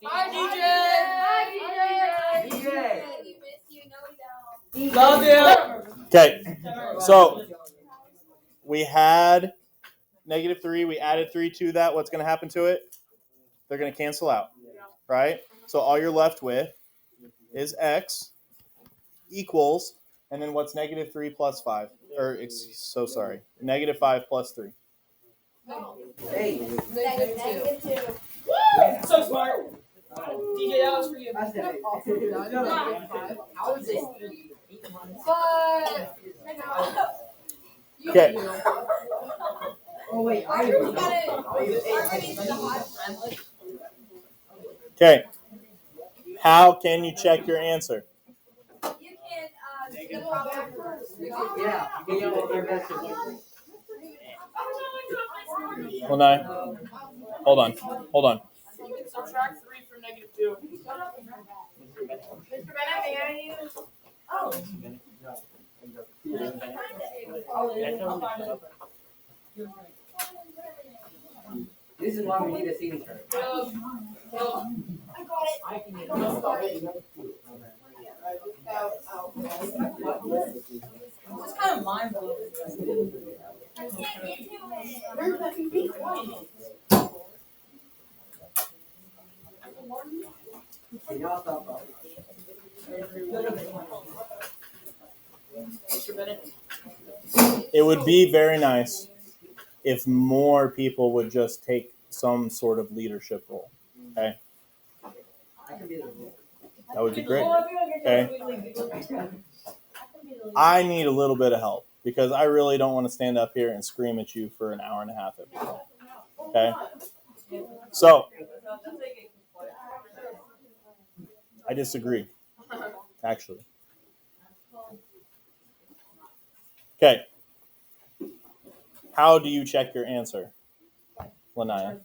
Hi, DJ. Hi, DJ. We miss you. No, we don't. Love you. Okay, so we had -3. We added 3 to that. What's going to happen to it? They're going to cancel out, right? So all you're left with is x equals, and then what's -3 plus 5? Or, so sorry, -5 plus 3. Hey. -2. So smart. DJ, that was for you. I said How is it? But Okay. Oh wait, Okay. How can you check your answer? you can the problem. yeah. Well, no. Hold on. You can subtract 3 from -2. Mr. Bennett, may I use? Oh. This is why we need a signature. I got it. It's kind of mind-blowing. I can't get to it. Can y'all stop? Mr. Bennett. It would be very nice if more people would just take some sort of leadership role. Okay, I can be the that would be great. Okay, I need a little bit of help because I really don't want to stand up here and scream at you for an hour and a half every day. Okay, so I disagree, actually. Okay, how do you check your answer, Lanaya?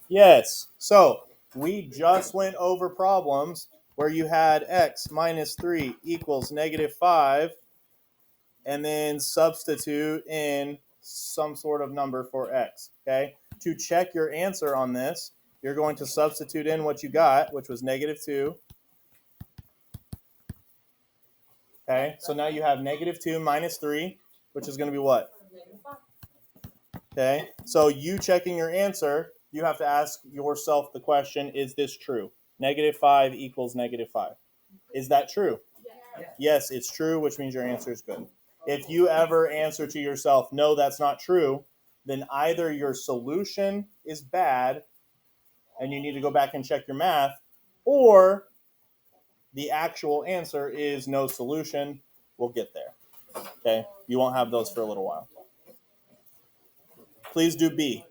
Yes. So we just went over problems where you had x -3 equals -5, and then substitute in some sort of number for x. Okay. To check your answer on this, you're going to substitute in what you got, which was -2. Okay. So now you have -2 minus 3, which is going to be what? Okay. So you checking your answer, you have to ask yourself the question, is this true? -5 equals -5. Is that true? Yes, it's true, which means your answer is good. If you ever answer to yourself, no, that's not true, then either your solution is bad and you need to go back and check your math, or the actual answer is no solution. We'll get there. Okay? You won't have those for a little while. Please do B.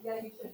Yeah, you should.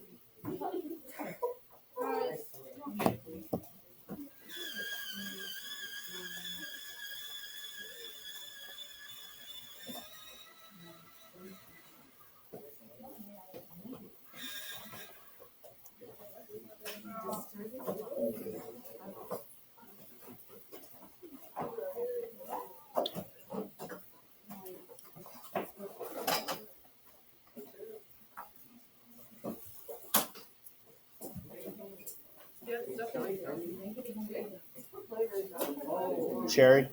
Cherry.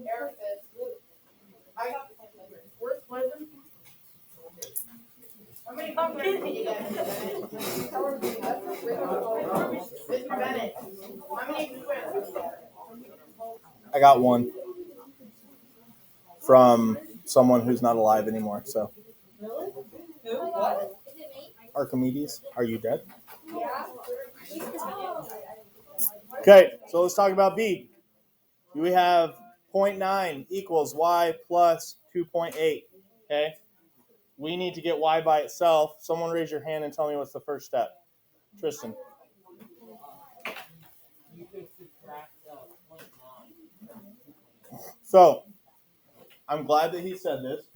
Eric says, I got the same flavor. Where's flavor? How many flavors did you get? Mr. Bennett, how many flavors? I got one from someone who's not alive anymore. So, Really? Who? What? Is it me? Archimedes, are you dead? Yeah. Okay, so let's talk about B. We have 0.9 equals y plus 2.8. Okay, we need to get y by itself. Someone raise your hand and tell me what's the first step. Tristan. So, I'm glad that he said this.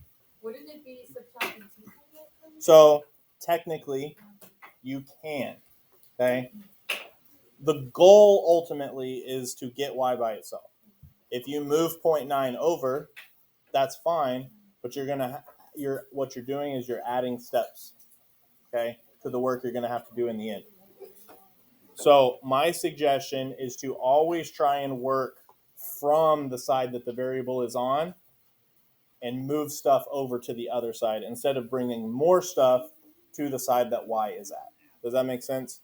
Wouldn't it be subtracting 2.8? So, technically, you can. Okay? The goal ultimately is to get y by itself. If you move 0.9 over, that's fine, but what you're doing is you're adding steps, okay, to the work you're going to have to do in the end. So my suggestion is to always try and work from the side that the variable is on and move stuff over to the other side instead of bringing more stuff to the side that y is at. Does that make sense?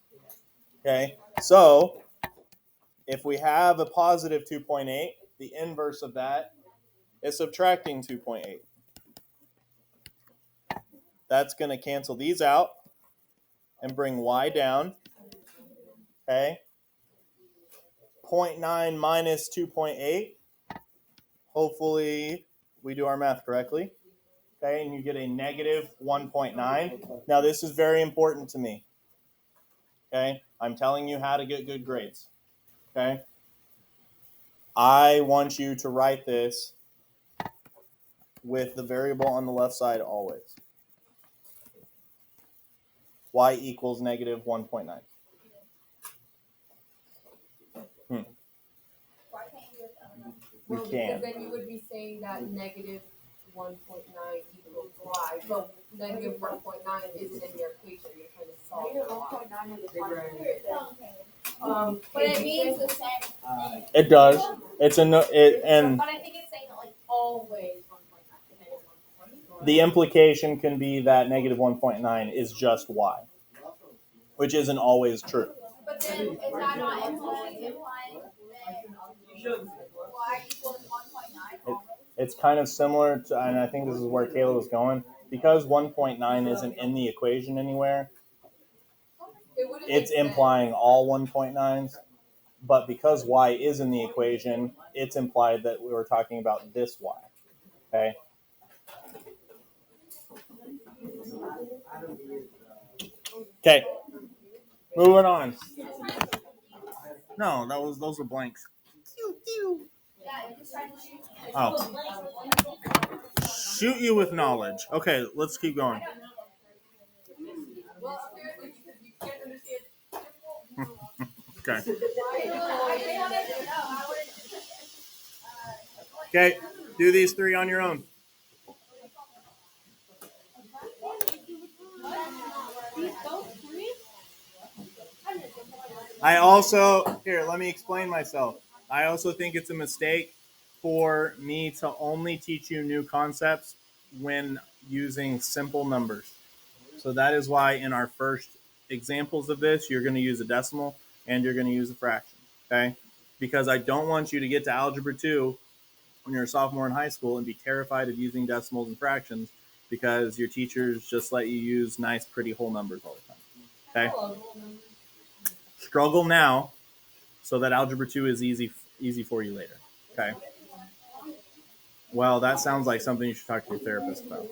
Okay, so if we have a positive 2.8, the inverse of that is subtracting 2.8. That's going to cancel these out and bring y down. Okay. 0.9 minus 2.8. Hopefully we do our math correctly. Okay, and you get a negative 1.9. Now this is very important to me. Okay, I'm telling you how to get good grades. Okay, I want you to write this with the variable on the left side always. Y equals negative 1.9. Why can't you? You can. Because then you would be saying that negative 1.9 equals y, but negative 1.9 isn't in your equation. You're trying to solve it. But it means the same thing. It does. It's a no, it and But I think it's saying that like always 1.9. the implication can be that negative 1.9 is just y, which isn't always true. But then is that not implying that y equals 1.9? It's kind of similar to, and I think this is where Kayla was going, because 1.9 isn't in the equation anywhere. It's implying all 1.9s, but because y is in the equation, it's implied that we were talking about this y. Okay. Okay. Moving on. No, those were blanks. Oh. Shoot you with knowledge. Okay, let's keep going. Okay. Okay, do these three on your own. I also, here, let me explain myself. I also think it's a mistake for me to only teach you new concepts when using simple numbers. So that is why in our first examples of this, you're going to use a decimal and you're going to use a fraction, okay? Because I don't want you to get to Algebra 2 when you're a sophomore in high school and be terrified of using decimals and fractions because your teachers just let you use nice, pretty whole numbers all the time, okay? Struggle now so that Algebra 2 is easy for you later, okay? Well, that sounds like something you should talk to your therapist about.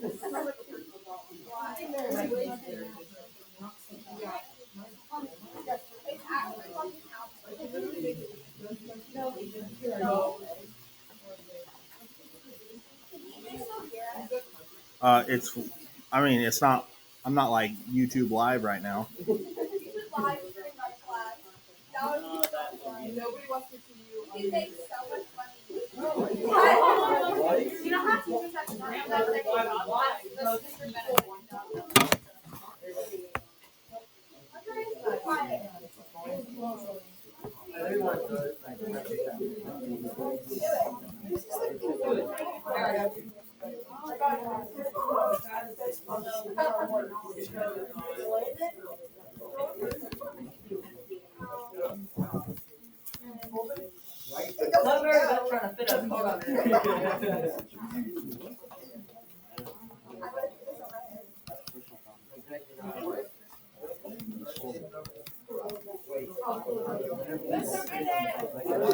It's not. I'm not like YouTube live right now. Nobody wants to see you. He makes so much money. You don't have to do Not very much trying to fit a book on there.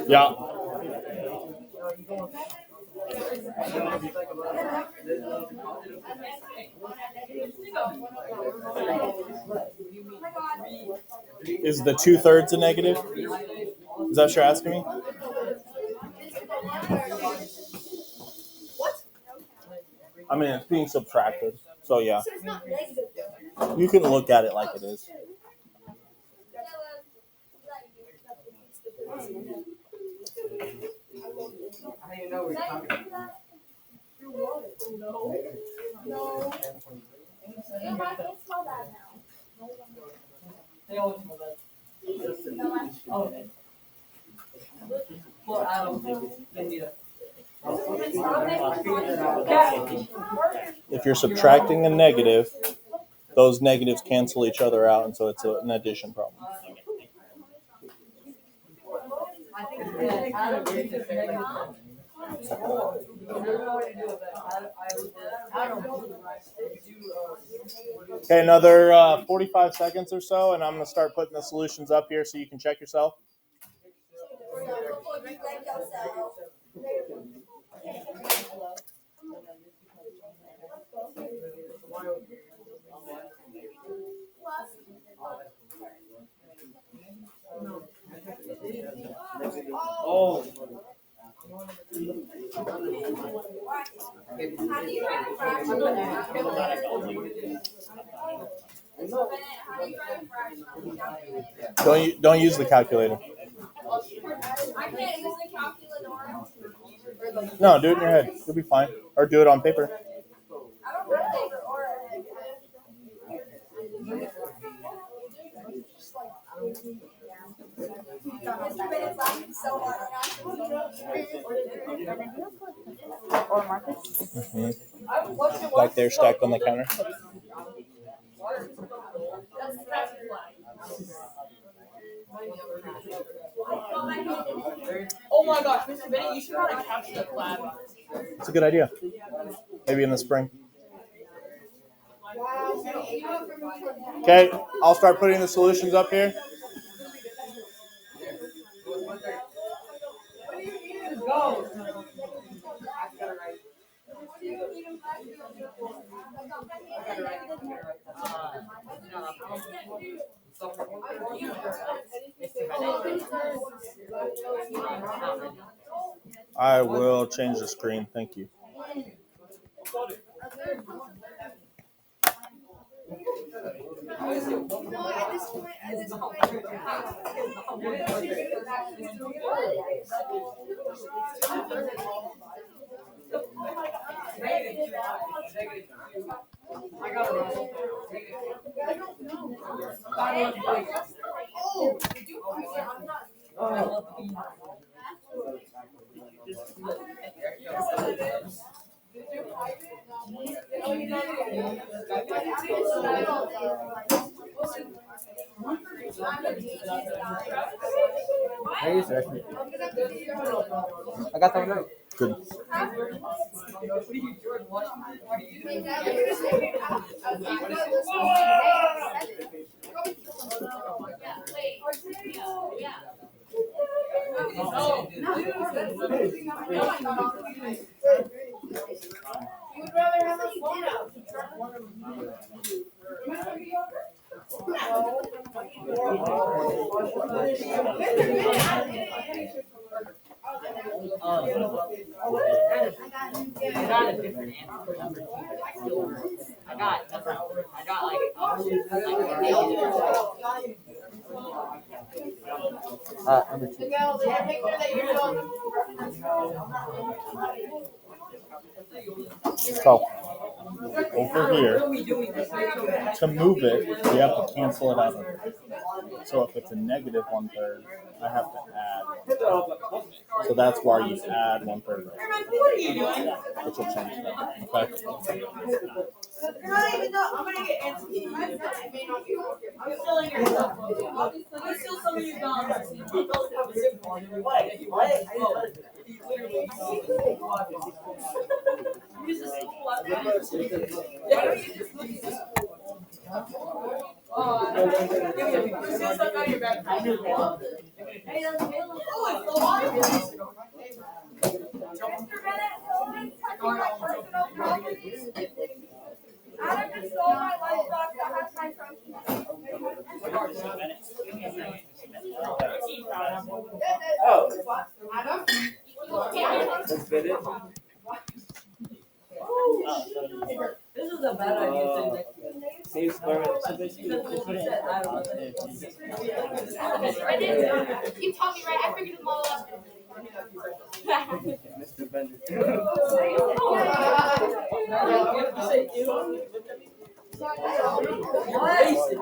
Yeah. Is the 2/3 a negative? Is that what you're asking me? I mean, it's being subtracted. So yeah, So it's not negative. you can look at it like it is. I don't even know what you're talking about. No. Yeah, I don't smell that now. They always smell that. Oh, okay. Well, Adam, give me that. If you're subtracting a negative, those negatives cancel each other out, and so it's an addition problem. I think Adam thinks it's negative. I don't know what to do with that. Adam. Okay, another 45 seconds or so, and I'm going to start putting the solutions up here so you can check yourself. Oh. Don't use the calculator. I can't use the calculator. No, do it in your head. You'll be fine. Or do it on paper. I don't have paper or a Like they're stacked on the counter. Oh my gosh, Mr. Bennett, you should run a capture the lab. It's a good idea. Maybe in the spring. Okay, I'll start putting the solutions up here. Go. I will change the screen. Thank you. Hey, sir. I got that one out. Good. You would rather have a phone out. I got a different answer. I got like Number 2. So over here, to move it, we have to cancel it out. So if it's a negative 1/3, I have to add. So that's why you add 1/3. Which will change that. Okay. I'm gonna get antsy. I'm stealing your stuff. I'm gonna steal some of your dollars. You don't have a zip on your way. You literally use a simple weapon. Steal stuff out of your backpack. Oh, it's the water. Mr. Bennett, someone's touching my personal property. Adam just stole my lunchbox that has my trunk. Oh. Let's fit it. This is a bad idea. Sitting next to you. Same square. So basically, Because it's you said, I don't know. if you just I did. You taught me right. I figured them all out. Mr. Bender. You say ew? Racist.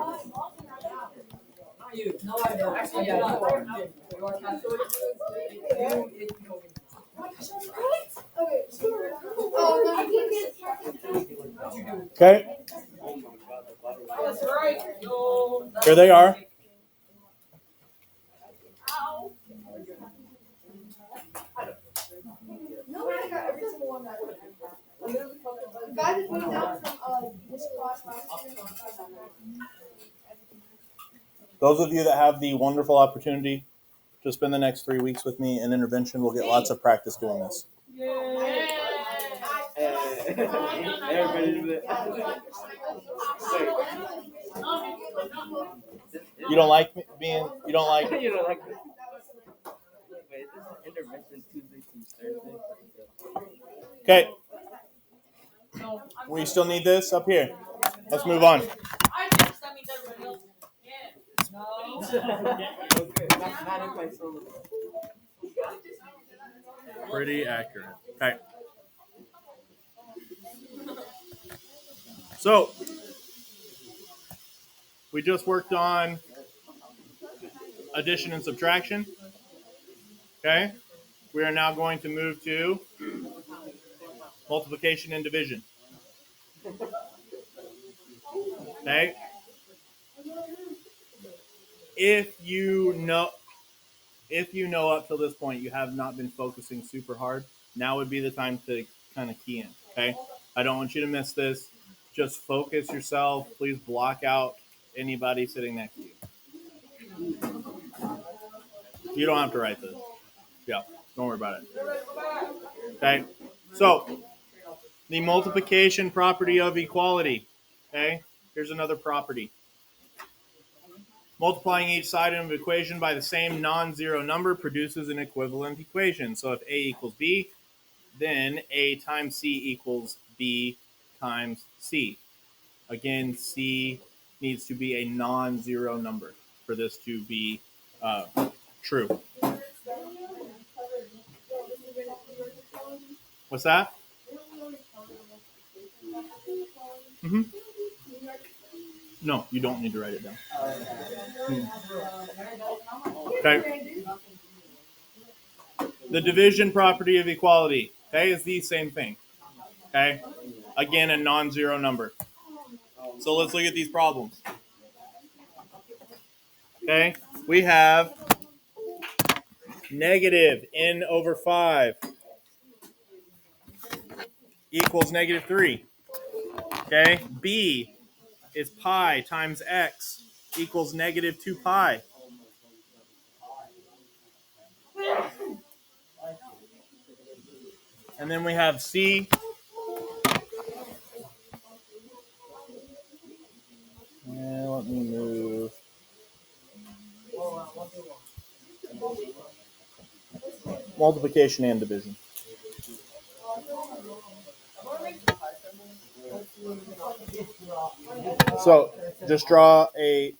Not you. No, I don't. Actually, yeah, you are Catholic. Okay, That's right. No. here they are. Nobody got every single one that would. The guy that went down from this class last year. Those of you that have the wonderful opportunity to spend the next 3 weeks with me in intervention will get lots of practice doing this. Everybody do it. You don't like being, you don't like, You don't like this. Wait, this is intervention Tuesday through Thursday. okay. We still need this up here. Let's move on. I just that means everybody else. Not in my solo. Pretty accurate. Okay. So, we just worked on addition and subtraction. Okay. We are now going to move to multiplication and division. Okay. If you know up till this point you have not been focusing super hard, now would be the time to kind of key in. Okay. I don't want you to miss this. Just focus yourself. Please block out anybody sitting next to you. You don't have to write this. Yeah, don't worry about it. Okay. So, the multiplication property of equality. Okay. Here's another property. Multiplying each side of an equation by the same non-zero number produces an equivalent equation. So if A equals B, then A times C equals B times C. Again, C needs to be a non-zero number for this to be true. What's that? Mm-hmm. No, you don't need to write it down. Okay. The division property of equality, okay, is the same thing. Okay. Again, a non-zero number. So let's look at these problems. Okay. We have negative n over 5 equals negative 3. Okay. B is pi times x equals negative 2 pi. And then we have C. Let me move. Multiplication and division. So just draw a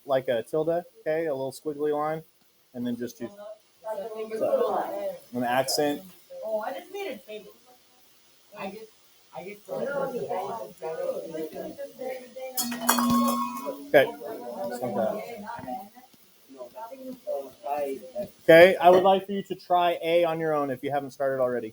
tilde, okay, a little squiggly line, and then just do an accent. Oh, I just made a table. Okay. Okay, I would like for you to try A on your own if you haven't started already.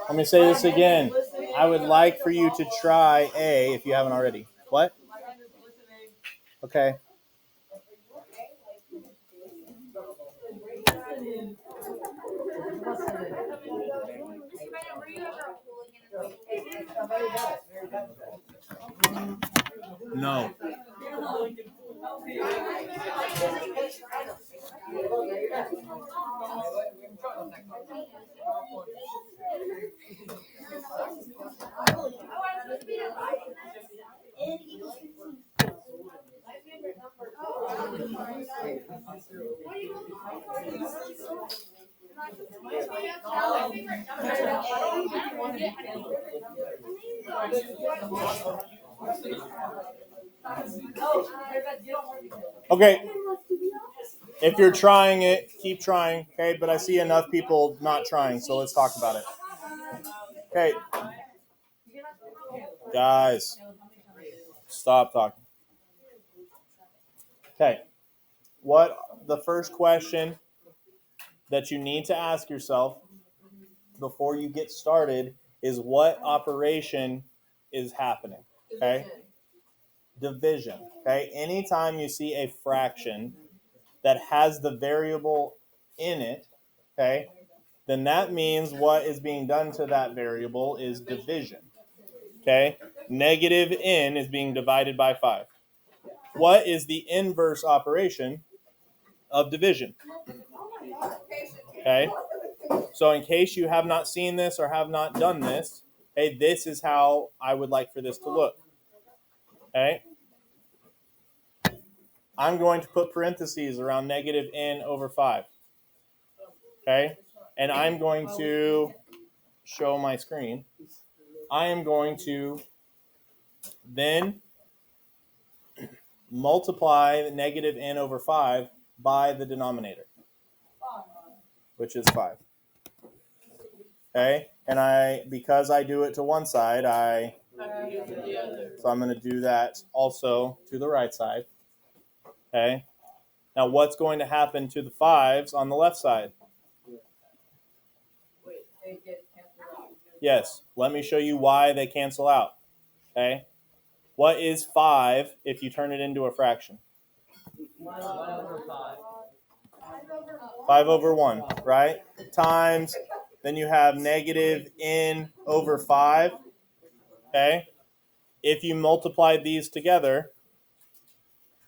Let me say this again. I would like for you to try A if you haven't already. What? Okay. No. N equals 15. Okay. If you're trying it, keep trying. Okay, but I see enough people not trying, so let's talk about it. Okay. Guys, stop talking. Okay. What the first question that you need to ask yourself before you get started is what operation is happening. Okay? Division. Okay? Anytime you see a fraction that has the variable in it, okay, then that means what is being done to that variable is division. Okay? Negative n is being divided by 5. What is the inverse operation of division? Okay? So in case you have not seen this or have not done this, okay, this is how I would like for this to look. Okay? I'm going to put parentheses around negative n over 5. Okay? And I'm going to show my screen. I am going to then multiply negative n over 5 by the denominator, which is 5. Okay? And because I do it to one side, so I'm going to do that also to the right side. Okay? Now what's going to happen to the 5s on the left side? Yes, let me show you why they cancel out. Okay? What is 5 if you turn it into a fraction? 5 over 1, right? Times, then you have negative n over 5. Okay? If you multiply these together,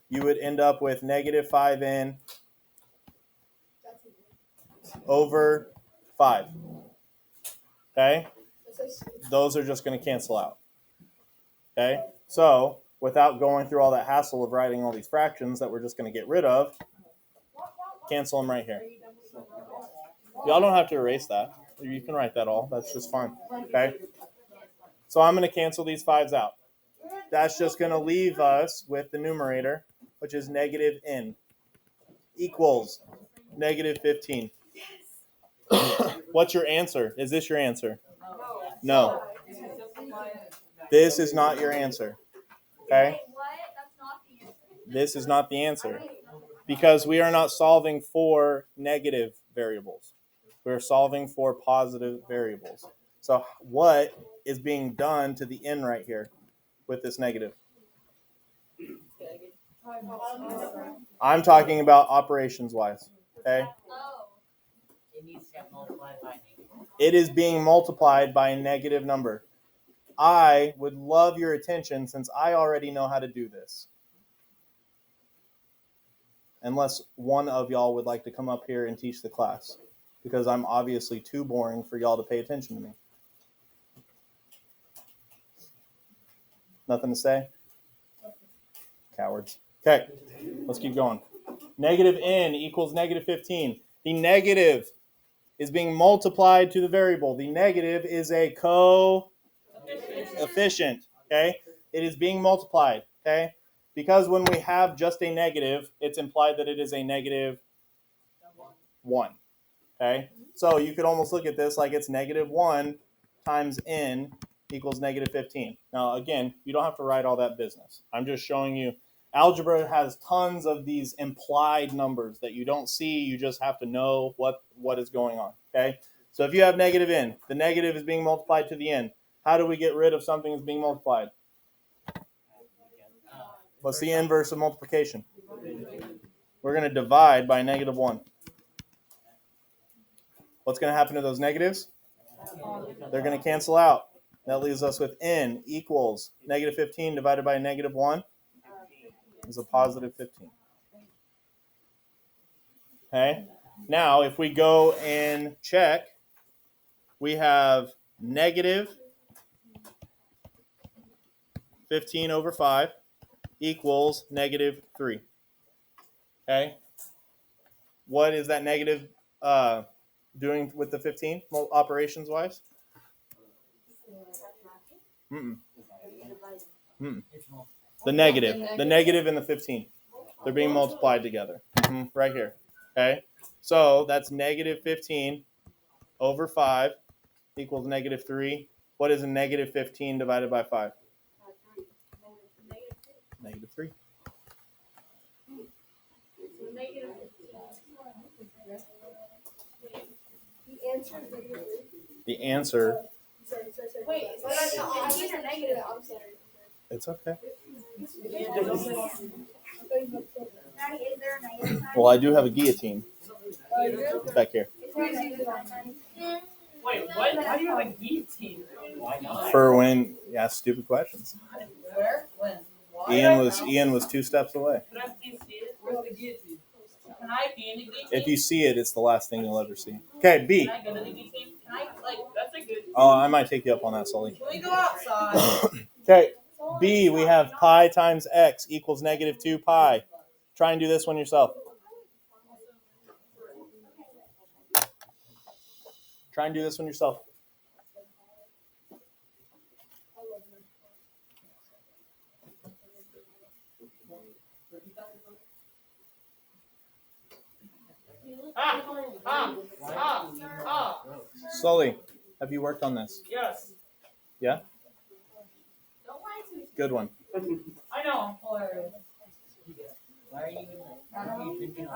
you would end up with negative 5n over 5. Okay? Those are just going to cancel out. Okay? So, without going through all that hassle of writing all these fractions that we're just going to get rid of, cancel them right here. Y'all don't have to erase that. You can write that all. That's just fine. Okay? So I'm going to cancel these 5s out. That's just going to leave us with the numerator, which is negative n, equals negative 15. What's your answer? Is this your answer? No. This is not your answer. Okay? This is not the answer. Because we are not solving for negative variables. We're solving for positive variables. So what is being done to the n right here with this negative? I'm talking about operations-wise. Okay? It is being multiplied by a negative number. I would love your attention since I already know how to do this. Unless one of y'all would like to come up here and teach the class, because I'm obviously too boring for y'all to pay attention to me. Nothing to say? Cowards. Okay, let's keep going. Negative n equals negative 15. The negative is being multiplied to the variable. The negative is a coefficient. Okay, it is being multiplied. Okay, because when we have just a negative, it's implied that it is a negative 1. Okay, so you could almost look at this like it's negative 1 times n equals negative 15. Now, again, you don't have to write all that business. I'm just showing you algebra has tons of these implied numbers that you don't see. You just have to know what is going on. Okay, so if you have negative n, the negative is being multiplied to the n. How do we get rid of something that's being multiplied? What's the inverse of multiplication? We're going to divide by negative 1. What's going to happen to those negatives? They're going to cancel out. That leaves us with n equals negative 15 divided by negative 1 is a positive 15. Okay? Now, if we go and check, we have negative 15 over 5 equals negative 3. Okay? What is that negative doing with the 15 operations wise? Mm-mm. Mm-mm. The negative and the 15. They're being multiplied together. Right here. Okay? So that's negative 15 over 5 equals negative 3. What is a negative 15 divided by 5? Negative 3. The answer. Wait, so that's not a negative. I'm sorry. It's okay. Maddie, is there a negative sign? Well, I do have a guillotine. It's back here. Is there a negative sign? Wait, what? Why do you have a guillotine? Why not? For when you ask stupid questions. Where? When? Why? Ian was 2 steps away. Can I please see it? Where's the guillotine? Can I be in the guillotine? If you see it, it's the last thing you'll ever see. Okay, B. Can I go to the guillotine? Can I, like, that's a good. Oh, I might take you up on that, Sully. Can we go outside? Okay, B, we have pi times x equals negative 2 pi. Try and do this one yourself. Try and do this one yourself. Sully, have you worked on this? Yes. Yeah? Good one. I know, I'm hilarious. Why are you drinking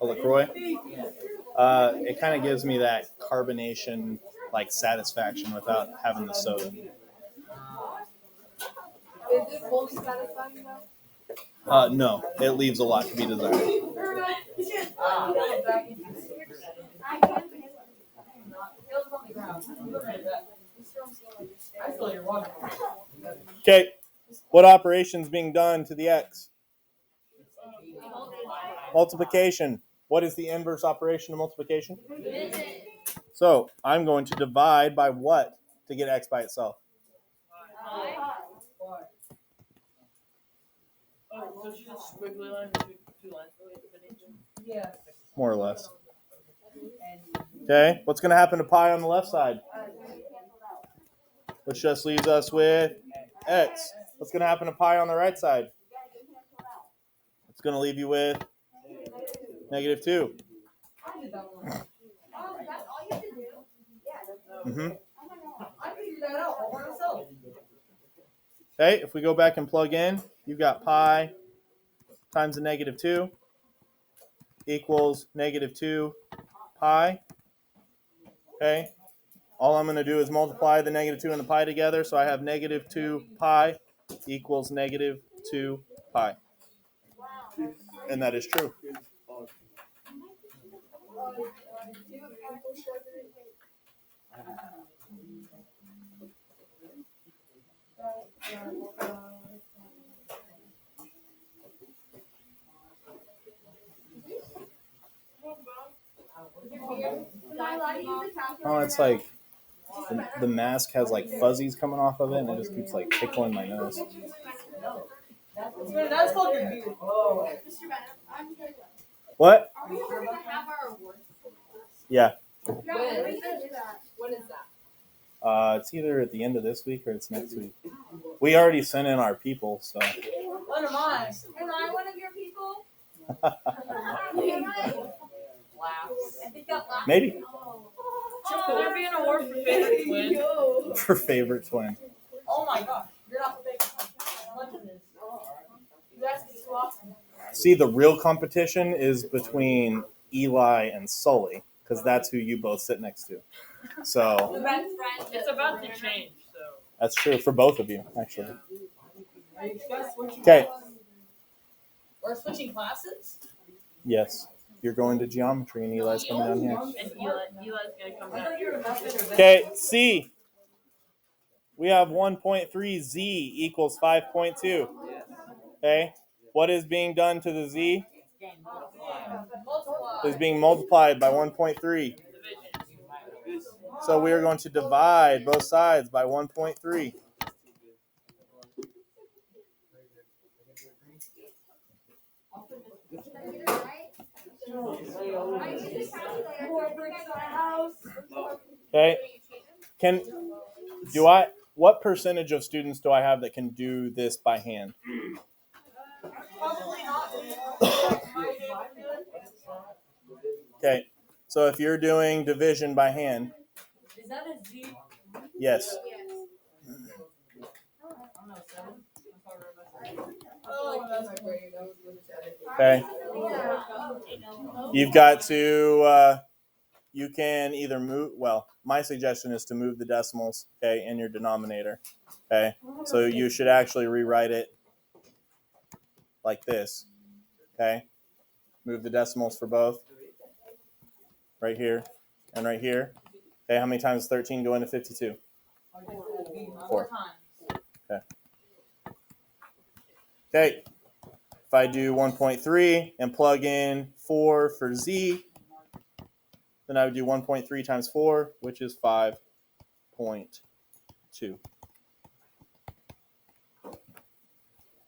A LaCroix? It kind of gives me that carbonation, like, satisfaction without having the soda. Is it fully satisfying though? No, it leaves a lot to be desired. I feel your water. Okay, what operation is being done to the x? Multiplication. What is the inverse operation of multiplication? So I'm going to divide by what to get x by itself? Oh, so she just squiggly line two lines. Yeah. More or less. Okay, what's going to happen to pi on the left side? Which just leaves us with x. What's going to happen to pi on the right side? It's going to leave you with negative 2. Mm-hmm. I figured that out all by myself. Okay, if we go back and plug in, you've got pi times the negative 2 equals negative 2 pi. Okay, all I'm going to do is multiply the negative 2 and the pi together, so I have negative 2 pi equals negative 2 pi. And that is true. Oh, it's like the mask has like fuzzies coming off of it, and it just keeps like tickling my nose. That's called your beard. Oh. What? Are we ever gonna have our awards? Yeah. When is that? It's either at the end of this week or it's next week. We already sent in our people, so. What am I? Am I one of your people? Maybe. Should there be an award for favorite twin? For favorite twin. Oh my gosh, you're not the favorite twin. Look at this. You guys are so awesome. See, the real competition is between Eli and Sully, because that's who you both sit next to. So. It's about to change, so. That's true for both of you, actually. Okay. We're switching classes? Yes. You're going to geometry and Eli's coming down here. And Eli's gonna come down here. Okay, C. We have 1.3 Z equals 5.2. Okay. What is being done to the Z? is being multiplied by 1.3. So we are going to divide both sides by 1.3. Okay. What percentage of students do I have that can do this by hand? Probably not. Okay. So if you're doing division by hand, Is that a Z? yes. Okay. You've got to, you can either move, well, my suggestion is to move the decimals, okay, in your denominator, okay? So you should actually rewrite it like this, okay? Move the decimals for both, right here and right here. Okay, how many times does 13 go into 52? 4. Okay. Okay, if I do 1.3 and plug in 4 for Z, then I would do 1.3 times 4, which is 5.2.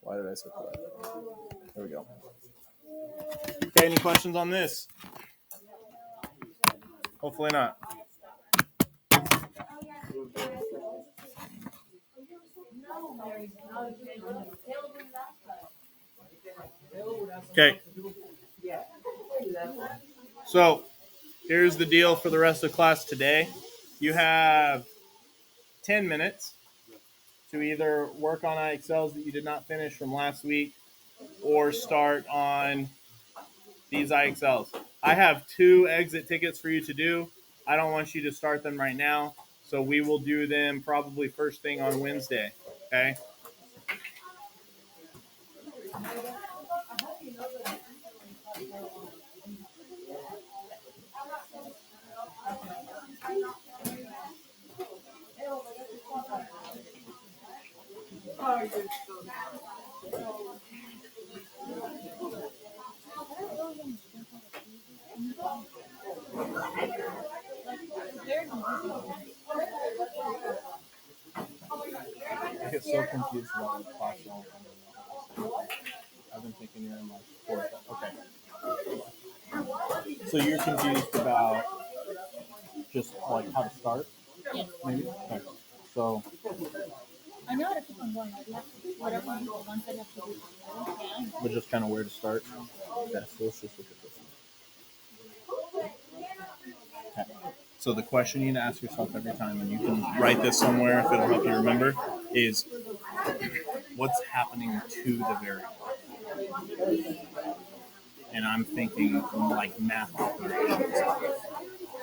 Why did I circle that? There we go. Okay, any questions on this? Hopefully not. Okay. So here's the deal for the rest of class today. You have 10 minutes to either work on IXLs that you did not finish from last week or start on these IXLs. I have 2 exit tickets for you to do. I don't want you to start them right now, so we will do them probably first thing on Wednesday, okay? I get so confused about the class. I've been thinking you're in like 4th. Okay. So you're confused about just like how to start? Yes. Maybe? Okay. So I know how to keep on going. I have to, whatever once I have to do, yeah. but just kind of where to start. Okay, so let's just look at this one. Okay. So the question you need to ask yourself every time, and you can write this somewhere if it'll help you remember, is what's happening to the variable? And I'm thinking like math operations.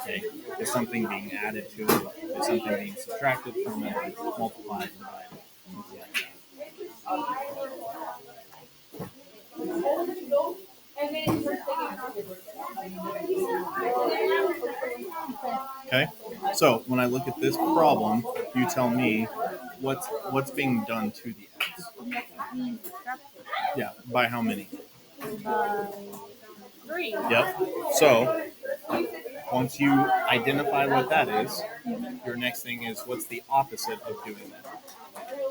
Okay, is something being added to it? Is something being subtracted from it? Multiplied, divided, something like that. Okay, so when I look at this problem, you tell me what's being done to the x. Yeah, by how many? By 3. Yep. So once you identify what that is, your next thing is what's the opposite of doing that.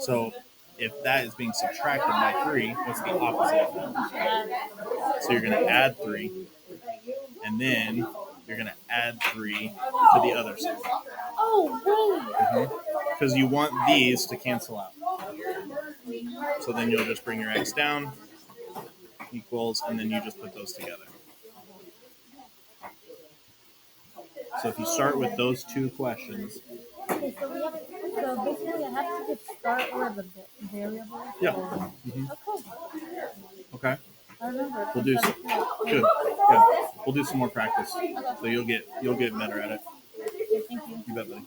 So if that is being subtracted by 3, what's the opposite of that? So you're going to add 3, and then you're going to add 3 to the other side. Oh, Because you want these to cancel out. So then you'll just bring your x down, equals, and then you just put those together. So if you start with those 2 questions. okay, so basically I have to just start with the variable. Yeah. Okay. I remember. We'll do good. Yeah. We'll do some more practice. So you'll get better at it. Okay, thank you. You bet, buddy.